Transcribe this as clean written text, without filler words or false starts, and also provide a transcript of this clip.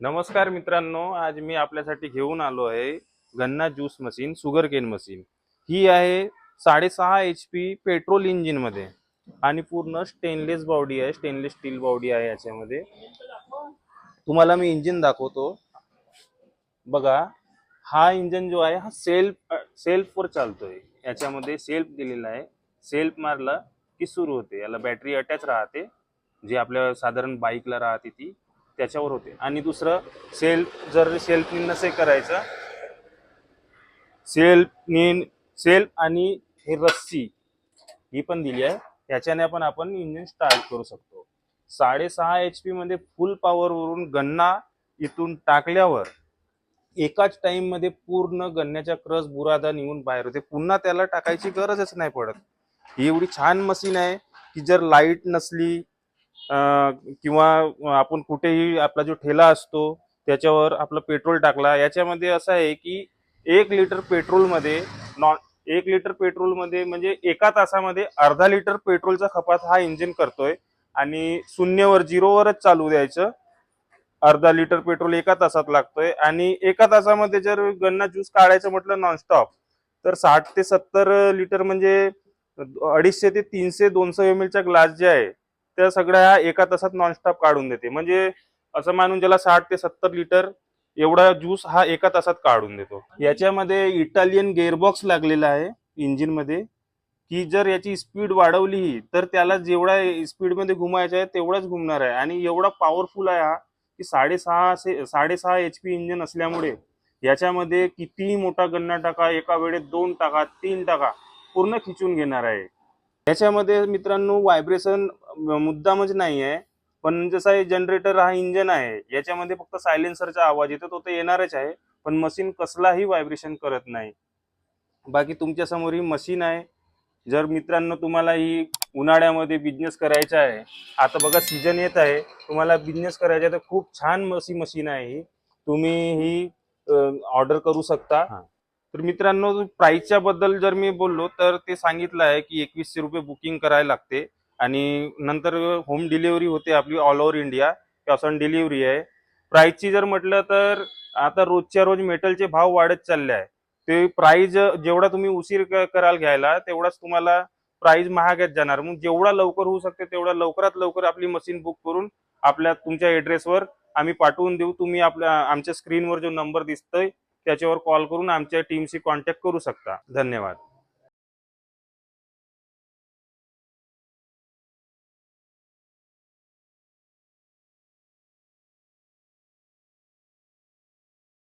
नमस्कार मित्रांनो, आज मी आपल्यासाठी घेऊन आलो आहे गन्ना juice machine, sugar cane machine. ही आहे 6.5 HP पेट्रोल इंजिन मध्ये आणि पूर्ण स्टेनलेस बॉडी आहे, स्टेनलेस स्टील बॉडी आहे याच्यामध्ये। तुम्हाला मी इंजिन दाखवतो बघा। हा इंजिन जो आहे हा सेल्फ वर चालतोय। याच्यामध्ये सेल्फ दिलेला आहे, सेल्फ मारला की सुरू होते। याला बॅटरी अटॅच राहते, जी आपल्या साधारण बाईकला राहते ती त्याच्यावर होते। आणि दुसरं सेल्फ, जर सेल्फनी नसे करायचं, सेल्फ आणि हे रस्सी ही पण दिली आहे, याच्याने पण आपण इंजिन स्टार्ट करू शकतो। 6.5 HP मध्ये फुल पॉवर वरून गन्ना इथून टाकल्यावर एकाच टाइम मध्ये पूर्ण गन्न्याच्या क्रस बुरादा निघून बाहेर होते, पुन्हा त्याला टाकायची गरजच नाही पडत। ही एवढी छान मशीन आहे की जर लाईट नसली किंवा आपण कुठेही आपला जो ठेला असतो त्याच्यावर आपलं पेट्रोल टाकला, याच्यामध्ये असं आहे की 1 लिटर पेट्रोल मध्ये 1 लिटर पेट्रोल मध्ये म्हणजे एका तासामध्ये अर्धा लिटर पेट्रोलचा खपात हा इंजिन करतोय। आणि शून्यवर, झिरोवरच चालू द्यायचं। अर्धा लिटर पेट्रोल एका तासात लागतोय आणि एका तासामध्ये जर गन्ना ज्यूस काढायचं म्हटलं नॉनस्टॉप, तर 60 ते 70 लिटर म्हणजे 250 ते 300 200 ml च्या ग्लास जे आहे त्या सगळ्या एका तासात नॉनस्टॉप काढून देते। म्हणजे असं मानून ज्याला 60 ते 70 लिटर एवढा ज्यूस हा एका तासात काढून देतो। याच्यामध्ये इटालियन गेअरबॉक्स लागलेला आहे इंजिन मध्ये, की जर याची स्पीड वाढवली तर त्याला जेवढा स्पीड मध्ये घुमायचं आहे तेवढाच घुमणार आहे। आणि एवढा पॉवरफुल आहे हा की 6.5 HP इंजिन असल्यामुळे याच्यामध्ये कितीही मोठा गन्ना टाका, एका वेळेत 2 टाका 3 टाका, पूर्ण खिचून घेणार आहे। याच्यामध्ये मित्रांनो व्हायब्रेशन मुद्दामच नाही आहे, पण जसा जनरेटर हा इंजिन आहे याच्यामध्ये फक्त सायलेन्सरचा आवाज येतो, तो तर येणारच आहे, पण मशीन कसलाही व्हायब्रेशन करत नाही। बाकी तुमच्या समोर ही मशीन आहे। जर मित्रांनो तुम्हाला ही उन्हाळ्यामध्ये बिझनेस करायचा आहे, आता बघा सीजन येत आहे, तुम्हाला बिझनेस करायचा आहे तर खूप छान मशीन आहे ही, तुम्ही ही ऑर्डर करू शकता। तर मित्रांनो प्राइसच्या बद्दल जर मी बोललो तर ते सांगितलं आहे की 2100 रुपये बुकिंग करायला लागते आणि नंतर होम डिलिव्हरी होते आपली all over India, cash on delivery आहे। प्राइसची जर म्हटलं तर आता रोजच्या रोज मेटलचे भाव वाढत चालले आहे, ते प्राइस जेवढा तुम्ही उशीर कराल घ्यायला तेवढाच तुम्हाला प्राइस महागच जाणार। मग जेवढा लवकर होऊ शकते तेवढा लवकरात लवकर आपली मशीन बुक करून आपल्या तुमच्या ऍड्रेसवर आम्ही पाठवून देऊ। तुम्ही आमच्या स्क्रीनवर जो नंबर दिसतोय त्याच्यावर कॉल करून आमच्या टीमशी कॉन्टॅक्ट करू शकता। धन्यवाद।